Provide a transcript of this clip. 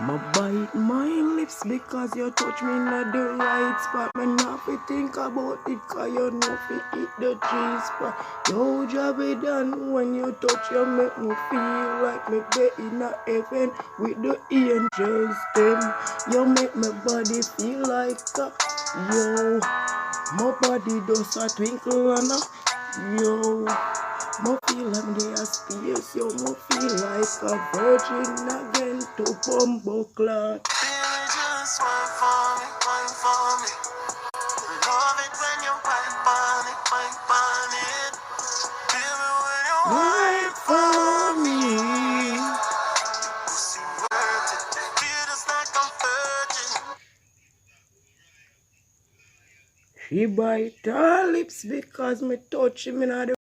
Ma bite my lips because you touch me in the right spot. Me not fi think about it cause you know fi hit the G-spot. Your job is done when you touch you make me feel like me be in a heaven with the angels them. You make my body feel like a yo. My body does a twinkle and a yo. Mo feel like they are space, yo. Mo feel like a virgin again to bumbo clot. Baby, just wine for me. Love it when you wine on it. Baby, when you Wait wine for for me. me. Pussy worth it. Feel just like I'm virgin. She bite her lips because me touch him in the